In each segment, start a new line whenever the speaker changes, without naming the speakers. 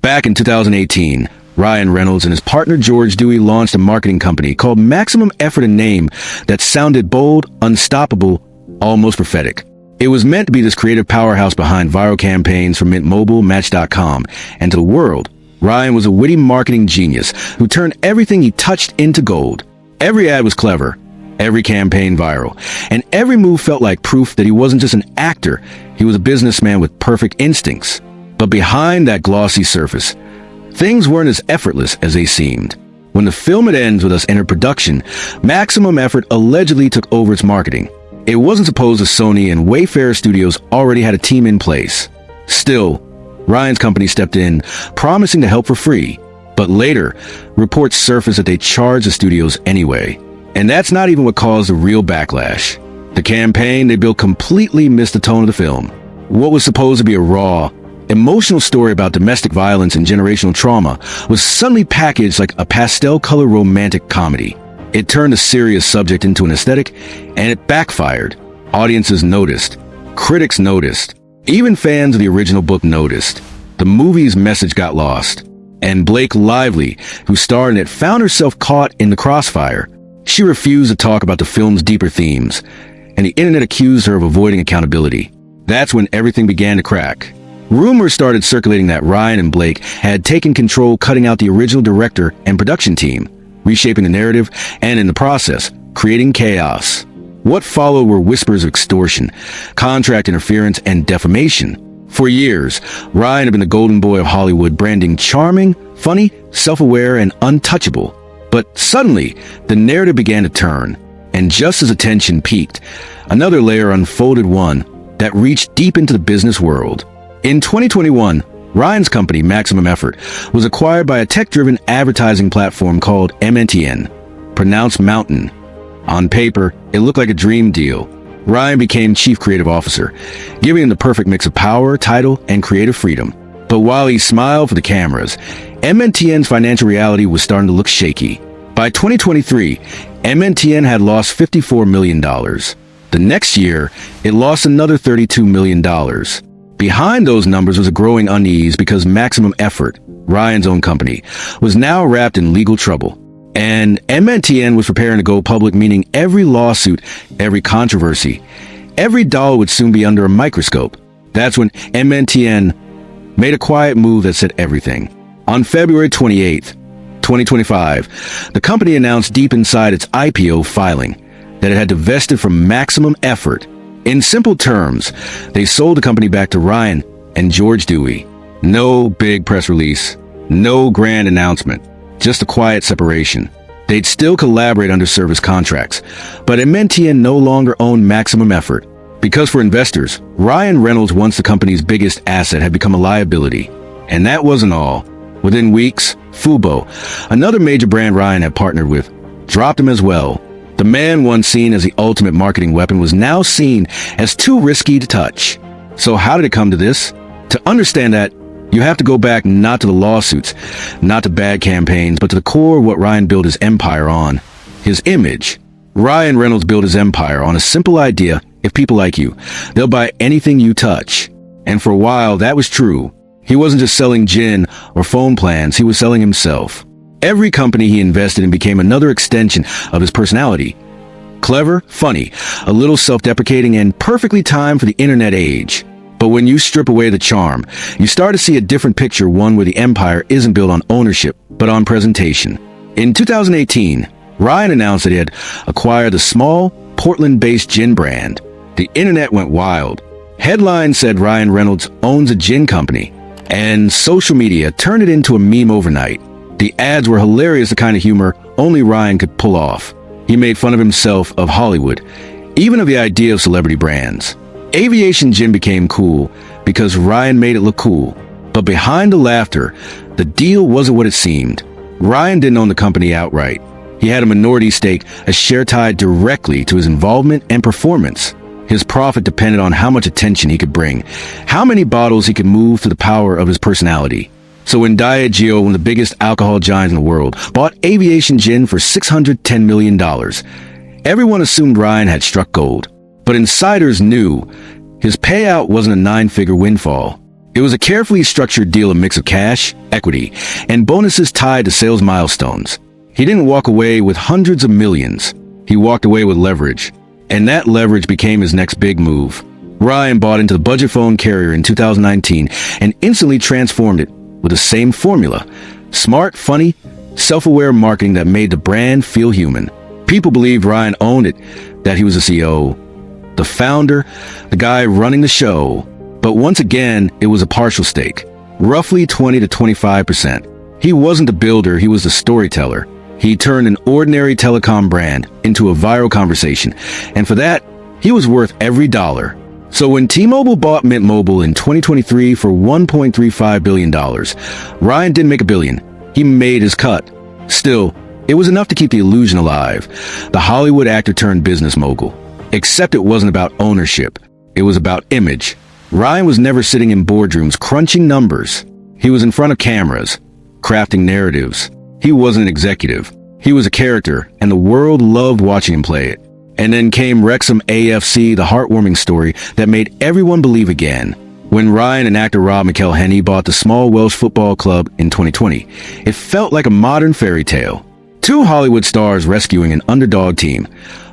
Back in 2018, Ryan Reynolds and his partner George Dewey launched a marketing company called Maximum Effort, a name that sounded bold, unstoppable, almost prophetic. It was meant to be this creative powerhouse behind viral campaigns for Mint Mobile, Match.com, and to the world, Ryan was a witty marketing genius who turned everything he touched into gold. Every ad was clever, every campaign viral, and every move felt like proof that he wasn't just an actor, he was a businessman with perfect instincts. But behind that glossy surface, things weren't as effortless as they seemed. When The Film It Ends With Us entered production, Maximum Effort allegedly took over its marketing. It wasn't supposed that Sony and Wayfarer Studios already had a team in place. Still, Ryan's company stepped in, promising to help for free. But later, reports surfaced that they charged the studios anyway. And that's not even what caused the real backlash. The campaign they built completely missed the tone of the film. What was supposed to be a raw, emotional story about domestic violence and generational trauma was suddenly packaged like a pastel-colored romantic comedy. It turned a serious subject into an aesthetic, and it backfired. Audiences noticed. Critics noticed. Even fans of the original book noticed. The movie's message got lost. And Blake Lively, who starred in it, found herself caught in the crossfire. She refused to talk about the film's deeper themes, and the internet accused her of avoiding accountability. That's when everything began to crack. Rumors started circulating that Ryan and Blake had taken control, cutting out the original director and production team, reshaping the narrative, and in the process, creating chaos. What followed were whispers of extortion, contract interference, and defamation. For years, Ryan had been the golden boy of Hollywood, branding charming, funny, self-aware, and untouchable. But suddenly, the narrative began to turn, and just as attention peaked, another layer unfolded, one that reached deep into the business world. In 2021, Ryan's company, Maximum Effort, was acquired by a tech-driven advertising platform called MNTN, pronounced Mountain. On paper, it looked like a dream deal. Ryan became chief creative officer, giving him the perfect mix of power, title, and creative freedom. But while he smiled for the cameras, MNTN's financial reality was starting to look shaky. By 2023, MNTN had lost $54 million. The next year, it lost another $32 million. Behind those numbers was a growing unease because Maximum Effort, Ryan's own company, was now wrapped in legal trouble. And MNTN was preparing to go public, meaning every lawsuit, every controversy, every dollar would soon be under a microscope. That's when MNTN made a quiet move that said everything. On February 28th, 2025, the company announced deep inside its IPO filing that it had divested from Maximum Effort. In simple terms, they sold the company back to Ryan and George Dewey. No big press release, no grand announcement, just a quiet separation. They'd still collaborate under service contracts, but MNTN no longer owned Maximum Effort. Because for investors, Ryan Reynolds, once the company's biggest asset, had become a liability. And that wasn't all. Within weeks, Fubo, another major brand Ryan had partnered with, dropped him as well. The man once seen as the ultimate marketing weapon was now seen as too risky to touch. So how did it come to this? To understand that, you have to go back not to the lawsuits, not to bad campaigns, but to the core of what Ryan built his empire on. His image. Ryan Reynolds built his empire on a simple idea: if people like you, they'll buy anything you touch. And for a while, that was true. He wasn't just selling gin or phone plans, he was selling himself. Every company he invested in became another extension of his personality. Clever, funny, a little self-deprecating, and perfectly timed for the internet age. But when you strip away the charm, you start to see a different picture, one where the empire isn't built on ownership, but on presentation. In 2018, Ryan announced that he had acquired the small, Portland-based gin brand. The internet went wild. Headlines said Ryan Reynolds owns a gin company, and social media turned it into a meme overnight. The ads were hilarious, the kind of humor only Ryan could pull off. He made fun of himself, of Hollywood, even of the idea of celebrity brands. Aviation gin became cool because Ryan made it look cool. But behind the laughter, the deal wasn't what it seemed. Ryan didn't own the company outright. He had a minority stake, a share tied directly to his involvement and performance. His profit depended on how much attention he could bring, how many bottles he could move through the power of his personality. So when Diageo, one of the biggest alcohol giants in the world, bought Aviation Gin for $610 million, everyone assumed Ryan had struck gold. But insiders knew his payout wasn't a 9-figure windfall. It was a carefully structured deal, a mix of cash, equity, and bonuses tied to sales milestones. He didn't walk away with hundreds of millions. He walked away with leverage. And that leverage became his next big move. Ryan bought into the budget phone carrier in 2019 and instantly transformed it with the same formula. Smart, funny, self-aware marketing that made the brand feel human. People believed Ryan owned it, that he was the CEO, the founder, the guy running the show. But once again, it was a partial stake, roughly 20 to 25%. He wasn't the builder, he was the storyteller. He turned an ordinary telecom brand into a viral conversation, and for that, he was worth every dollar. So when T-Mobile bought Mint Mobile in 2023 for $1.35 billion, Ryan didn't make $1 billion. He made his cut. Still, it was enough to keep the illusion alive. The Hollywood actor turned business mogul. Except it wasn't about ownership. It was about image. Ryan was never sitting in boardrooms crunching numbers. He was in front of cameras, crafting narratives. He wasn't an executive. He was a character, and the world loved watching him play it. And then came Wrexham AFC, the heartwarming story that made everyone believe again. When Ryan and actor Rob McElhenney bought the small Welsh football club in 2020, it felt like a modern fairy tale. Two Hollywood stars rescuing an underdog team.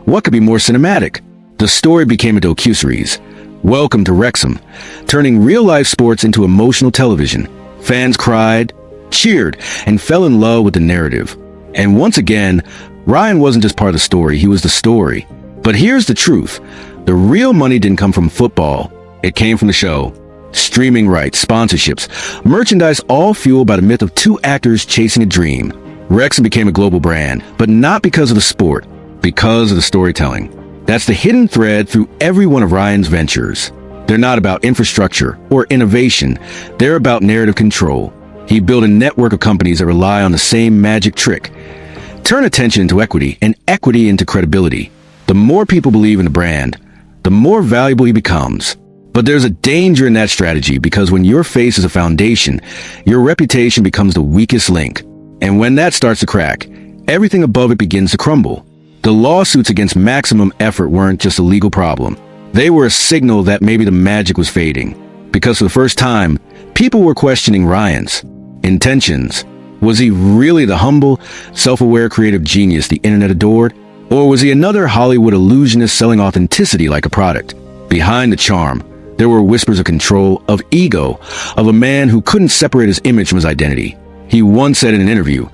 What could be more cinematic? The story became a docuseries. Welcome to Wrexham, turning real-life sports into emotional television. Fans cried, cheered, and fell in love with the narrative. And once again, Ryan wasn't just part of the story, he was the story. But here's the truth. The real money didn't come from football. It came from the show. Streaming rights, sponsorships, merchandise, all fueled by the myth of two actors chasing a dream. Wrexham became a global brand, but not because of the sport, because of the storytelling. That's the hidden thread through every one of Ryan's ventures. They're not about infrastructure or innovation. They're about narrative control. He built a network of companies that rely on the same magic trick. Turn attention into equity and equity into credibility. The more people believe in the brand, the more valuable he becomes. But there's a danger in that strategy because when your face is a foundation, your reputation becomes the weakest link. And when that starts to crack, everything above it begins to crumble. The lawsuits against Maximum Effort weren't just a legal problem. They were a signal that maybe the magic was fading. Because for the first time, people were questioning Ryan's intentions. Was he really the humble, self-aware creative genius the internet adored? Or was he another Hollywood illusionist selling authenticity like a product? Behind the charm, there were whispers of control, of ego, of a man who couldn't separate his image from his identity. He once said in an interview,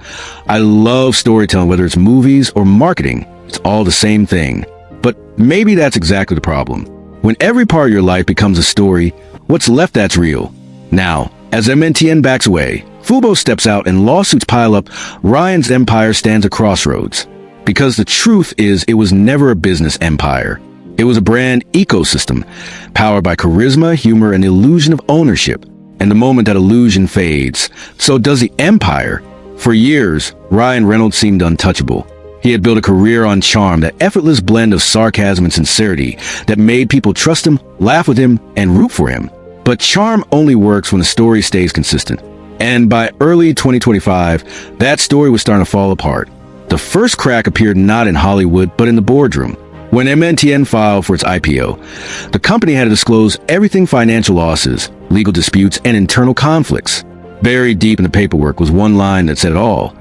"I love storytelling, whether it's movies or marketing. It's all the same thing." But maybe that's exactly the problem. When every part of your life becomes a story, what's left that's real. Now, as MNTN backs away, Fubo steps out and lawsuits pile up, Ryan's empire stands at crossroads. Because the truth is, it was never a business empire. It was a brand ecosystem, powered by charisma, humor, and the illusion of ownership. And the moment that illusion fades, so does the empire. For years, Ryan Reynolds seemed untouchable. He had built a career on charm, that effortless blend of sarcasm and sincerity that made people trust him, laugh with him, and root for him. But charm only works when the story stays consistent. And by early 2025, that story was starting to fall apart. The first crack appeared not in Hollywood, but in the boardroom. When MNTN filed for its IPO, the company had to disclose everything: financial losses, legal disputes, and internal conflicts. Buried deep in the paperwork was one line that said it all.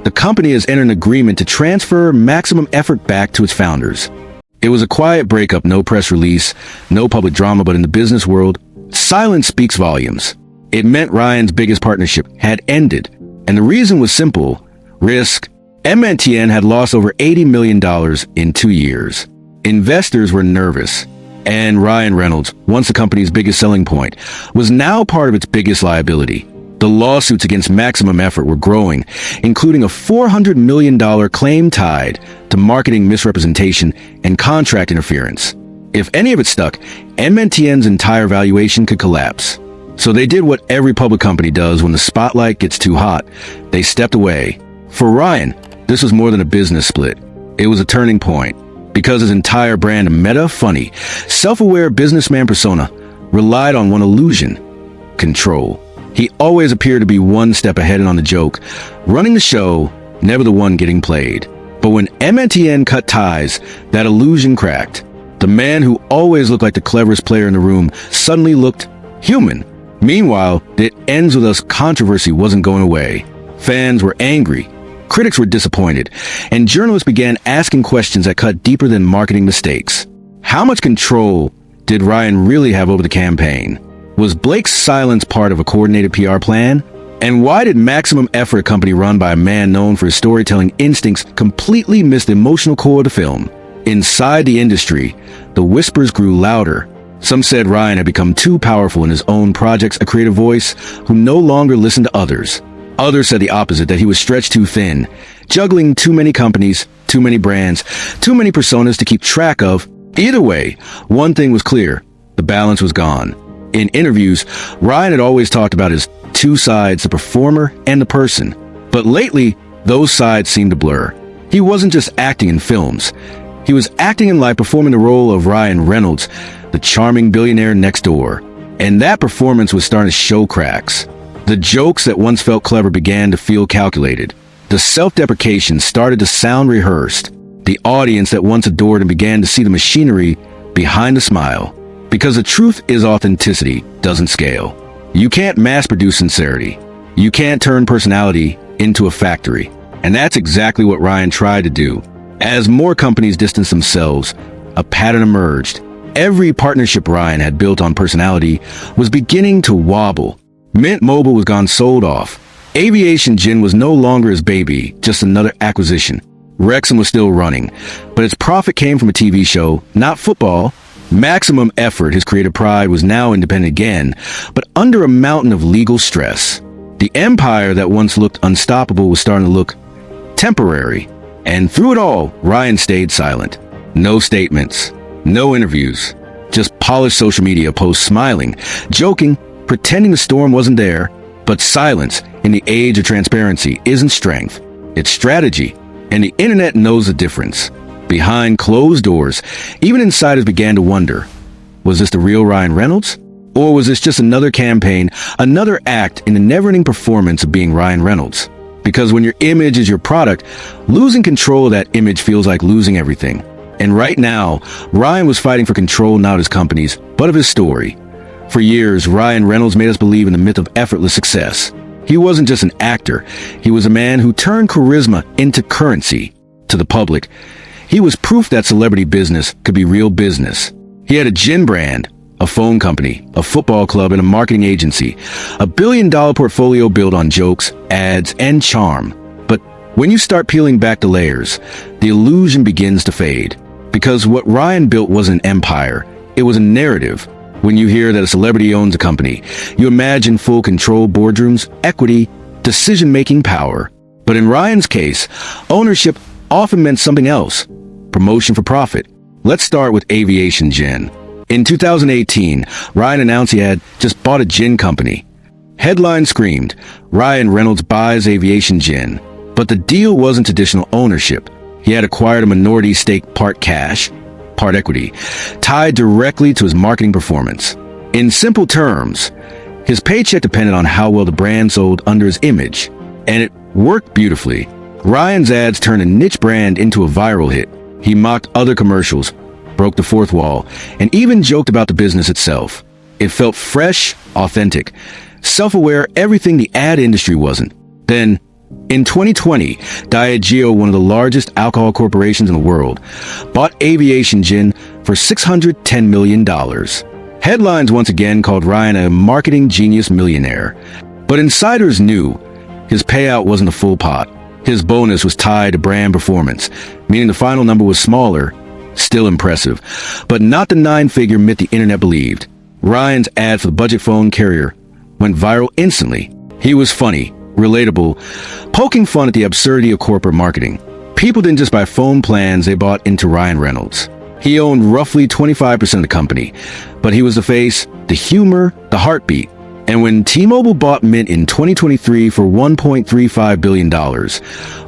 The company has entered an agreement to transfer Maximum Effort back to its founders. It was a quiet breakup, no press release, no public drama, but in the business world, silence speaks volumes. It meant Ryan's biggest partnership had ended. And the reason was simple: risk. MNTN had lost over $80 million in 2 years. Investors were nervous. And Ryan Reynolds, once the company's biggest selling point, was now part of its biggest liability. The lawsuits against Maximum Effort were growing, including a $400 million claim tied to marketing misrepresentation and contract interference. If any of it stuck, MNTN's entire valuation could collapse. So they did what every public company does when the spotlight gets too hot. They stepped away. For Ryan, this was more than a business split. It was a turning point, because his entire brand, a meta, funny, self-aware businessman persona, relied on one illusion: control. He always appeared to be one step ahead and on the joke, running the show, never the one getting played. But when MNTN cut ties, that illusion cracked. The man who always looked like the cleverest player in the room suddenly looked human. Meanwhile, it ends with us controversy wasn't going away. Fans were angry, critics were disappointed, and journalists began asking questions that cut deeper than marketing mistakes. How much control did Ryan really have over the campaign? Was Blake's silence part of a coordinated PR plan? And why did Maximum Effort, a company run by a man known for his storytelling instincts, completely miss the emotional core of the film? Inside the industry, the whispers grew louder. Some said Ryan had become too powerful in his own projects, a creative voice who no longer listened to others. Others said the opposite, that he was stretched too thin, juggling too many companies, too many brands, too many personas to keep track of. Either way, one thing was clear: the balance was gone. In interviews, Ryan had always talked about his two sides, the performer and the person. But lately, those sides seemed to blur. He wasn't just acting in films. He was acting in life, performing the role of Ryan Reynolds, the charming billionaire next door. And that performance was starting to show cracks. The jokes that once felt clever began to feel calculated. The self-deprecation started to sound rehearsed. The audience that once adored him began to see the machinery behind the smile. Because the truth is, authenticity doesn't scale. You can't mass-produce sincerity. You can't turn personality into a factory. And that's exactly what Ryan tried to do. As more companies distanced themselves, a pattern emerged. Every partnership Ryan had built on personality was beginning to wobble. Mint Mobile was gone sold off. Aviation Gin was no longer his baby, just another acquisition. Wrexham was still running, but its profit came from a TV show, not football. Maximum Effort, his creative pride, was now independent again, but under a mountain of legal stress. The empire that once looked unstoppable was starting to look temporary. And through it all, Ryan stayed silent. No statements, no interviews, just polished social media posts, smiling, joking, pretending the storm wasn't there. But silence in the age of transparency isn't strength, it's strategy. And the internet knows the difference. Behind closed doors, even insiders began to wonder, was this the real Ryan Reynolds? Or was this just another campaign, another act in the never-ending performance of being Ryan Reynolds? Because when your image is your product, losing control of that image feels like losing everything. And right now, Ryan was fighting for control not of his company's, but of his story. For years, Ryan Reynolds made us believe in the myth of effortless success. He wasn't just an actor. He was a man who turned charisma into currency. To the public, he was proof that celebrity business could be real business. He had a gin brand, a phone company, a football club, and a marketing agency. A billion-dollar portfolio built on jokes, ads, and charm. But when you start peeling back the layers, the illusion begins to fade. Because what Ryan built wasn't an empire, it was a narrative. When you hear that a celebrity owns a company, you imagine full control, boardrooms, equity, decision-making power. But in Ryan's case, ownership often meant something else: promotion for profit. Let's start with Aviation Gin. In 2018, Ryan announced he had just bought a gin company. Headlines screamed, Ryan Reynolds buys Aviation Gin. But the deal wasn't traditional ownership. He had acquired a minority stake, part cash, part equity, tied directly to his marketing performance. In simple terms, his paycheck depended on how well the brand sold under his image. And it worked beautifully. Ryan's ads turned a niche brand into a viral hit. He mocked other commercials, broke the fourth wall, and even joked about the business itself. It felt fresh, authentic, self-aware, everything the ad industry wasn't. Then, in 2020, Diageo, one of the largest alcohol corporations in the world, bought Aviation Gin for $610 million. Headlines once again called Ryan a marketing genius millionaire. But insiders knew his payout wasn't a full pot. His bonus was tied to brand performance, meaning the final number was smaller, still impressive, but not the nine-figure myth the internet believed. Ryan's ad for the budget phone carrier went viral instantly. He was funny, relatable, poking fun at the absurdity of corporate marketing. People didn't just buy phone plans, they bought into Ryan Reynolds. He owned roughly 25% of the company, but he was the face, the humor, the heartbeat. And when T-Mobile bought Mint in 2023 for $1.35 billion,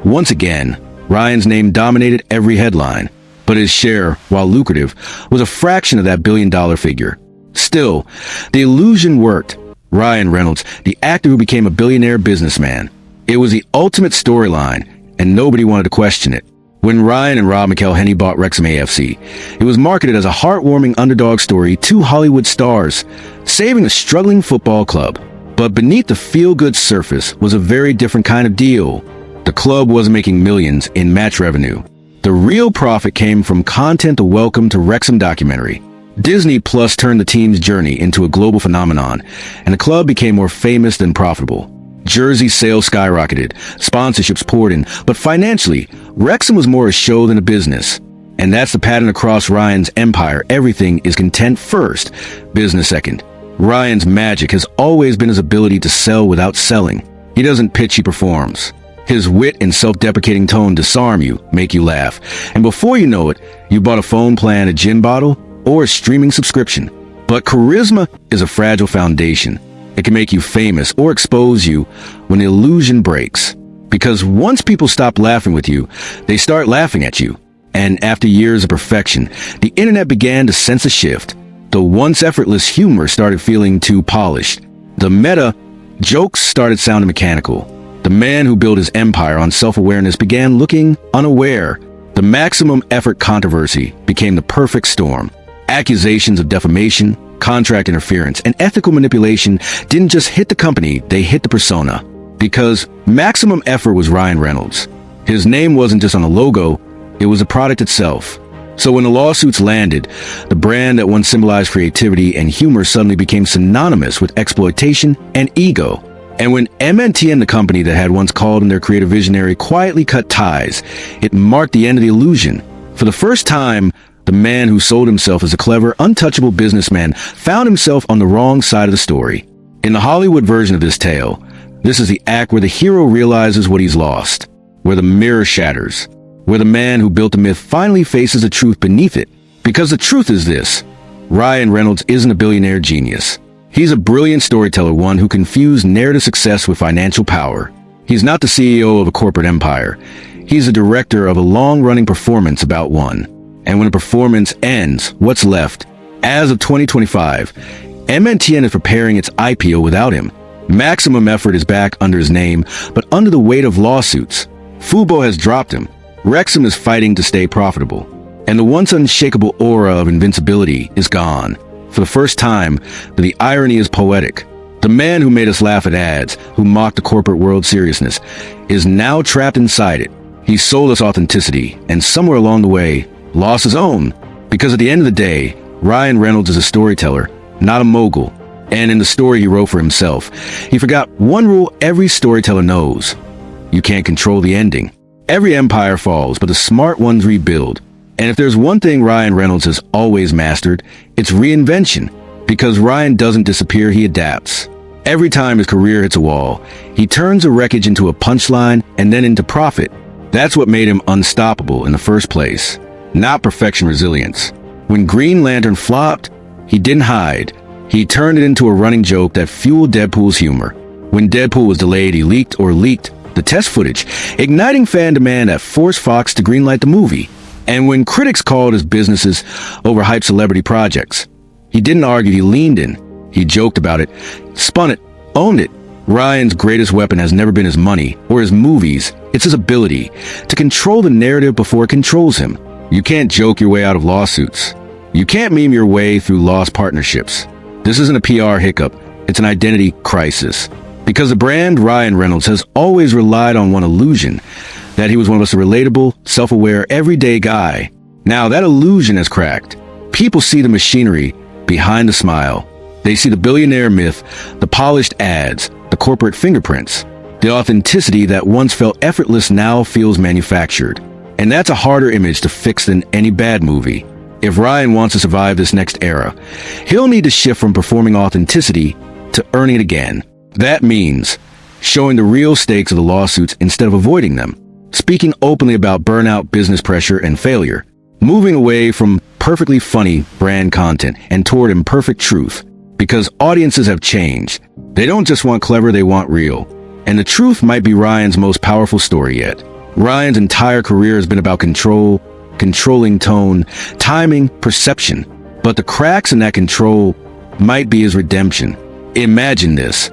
once again, Ryan's name dominated every headline. But his share, while lucrative, was a fraction of that billion-dollar figure. Still, the illusion worked. Ryan Reynolds, the actor who became a billionaire businessman. It was the ultimate storyline, and nobody wanted to question it. When Ryan and Rob McElhenney bought Wrexham AFC, it was marketed as a heartwarming underdog story, two Hollywood stars saving a struggling football club. But beneath the feel-good surface was a very different kind of deal. The club wasn't making millions in match revenue. The real profit came from content. The Welcome to Wrexham documentary. Disney Plus turned the team's journey into a global phenomenon, and the club became more famous than profitable. Jersey sales skyrocketed, sponsorships poured in, but financially, Wrexham was more a show than a business. And that's the pattern across Ryan's empire. Everything is content first, business second. Ryan's magic has always been his ability to sell without selling. He doesn't pitch, he performs. His wit and self-deprecating tone disarm you, make you laugh. And before you know it, you bought a phone plan, a gin bottle, or a streaming subscription. But charisma is a fragile foundation. It can make you famous or expose you when the illusion breaks. Because once people stop laughing with you, they start laughing at you. And after years of perfection, the internet began to sense a shift. The once effortless humor started feeling too polished. The meta jokes started sounding mechanical. The man who built his empire on self-awareness began looking unaware. The maximum effort controversy became the perfect storm. Accusations of defamation, contract interference, and ethical manipulation didn't just hit the company, they hit the persona. Because maximum effort was Ryan Reynolds. His name wasn't just on the logo, it was a product itself. So when the lawsuits landed, the brand that once symbolized creativity and humor suddenly became synonymous with exploitation and ego. And when MNTN, the company that had once called him their creative visionary, quietly cut ties, it marked the end of the illusion. For the first time, the man who sold himself as a clever, untouchable businessman found himself on the wrong side of the story. In the Hollywood version of this tale, this is the act where the hero realizes what he's lost, where the mirror shatters, where the man who built the myth finally faces the truth beneath it. Because the truth is this: Ryan Reynolds isn't a billionaire genius. He's a brilliant storyteller, one who confused narrative success with financial power. He's not the CEO of a corporate empire. He's the director of a long-running performance about one. And when a performance ends, what's left? As of 2025, MNTN is preparing its IPO without him. Maximum Effort is back under his name, but under the weight of lawsuits. Fubo has dropped him. Wrexham is fighting to stay profitable. And the once unshakable aura of invincibility is gone. For the first time, the irony is poetic. The man who made us laugh at ads, who mocked the corporate world seriousness, is now trapped inside it. He sold us authenticity, and somewhere along the way, lost his own. Because at the end of the day, Ryan Reynolds is a storyteller, not a mogul. And in the story he wrote for himself, he forgot one rule every storyteller knows: you can't control the ending. Every empire falls, but the smart ones rebuild. And if there's one thing Ryan Reynolds has always mastered, it's reinvention. Because Ryan doesn't disappear, he adapts. Every time his career hits a wall, he turns the wreckage into a punchline and then into profit. That's what made him unstoppable in the first place. Not perfection, resilience. When Green Lantern flopped, he didn't hide. He turned it into a running joke that fueled Deadpool's humor. When Deadpool was delayed, he leaked the test footage, igniting fan demand that forced Fox to greenlight the movie. And when critics called his businesses overhyped celebrity projects, he didn't argue, he leaned in. He joked about it, spun it, owned it. Ryan's greatest weapon has never been his money or his movies. It's his ability to control the narrative before it controls him. You can't joke your way out of lawsuits. You can't meme your way through lost partnerships. This isn't a PR hiccup. It's an identity crisis. Because the brand Ryan Reynolds has always relied on one illusion: that he was one of us, a relatable, self-aware, everyday guy. Now that illusion has cracked. People see the machinery behind the smile. They see the billionaire myth, the polished ads, the corporate fingerprints. The authenticity that once felt effortless now feels manufactured. And that's a harder image to fix than any bad movie. If Ryan wants to survive this next era, he'll need to shift from performing authenticity to earning it again. That means showing the real stakes of the lawsuits instead of avoiding them. Speaking openly about burnout, business pressure, and failure. Moving away from perfectly funny brand content and toward imperfect truth. Because audiences have changed. They don't just want clever, they want real. And the truth might be Ryan's most powerful story yet. Ryan's entire career has been about control, controlling tone, timing, perception. But the cracks in that control might be his redemption. Imagine this.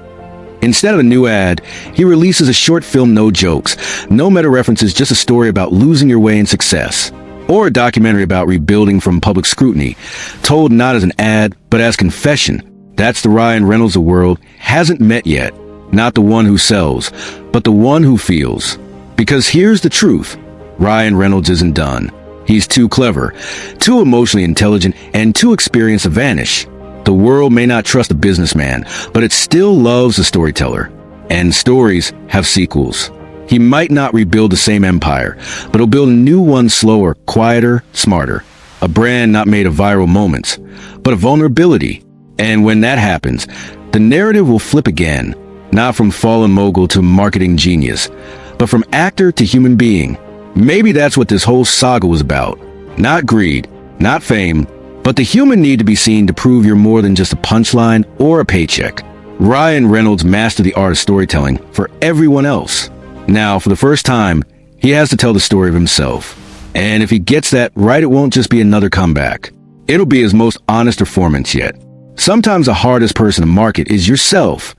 Instead of a new ad, he releases a short film, no jokes, no meta references, just a story about losing your way in success. Or a documentary about rebuilding from public scrutiny, told not as an ad, but as confession. That's the Ryan Reynolds the world hasn't met yet. Not the one who sells, but the one who feels. Because here's the truth. Ryan Reynolds isn't done. He's too clever, too emotionally intelligent, and too experienced to vanish. The world may not trust a businessman, but it still loves a storyteller. And stories have sequels. He might not rebuild the same empire, but he'll build a new one slower, quieter, smarter. A brand not made of viral moments, but of vulnerability. And when that happens, the narrative will flip again, not from fallen mogul to marketing genius, but from actor to human being. Maybe that's what this whole saga was about. Not greed, not fame, but the human need to be seen to prove you're more than just a punchline or a paycheck. Ryan Reynolds mastered the art of storytelling for everyone else. Now, for the first time, he has to tell the story of himself. And if he gets that right, it won't just be another comeback. It'll be his most honest performance yet. Sometimes the hardest person to market is yourself.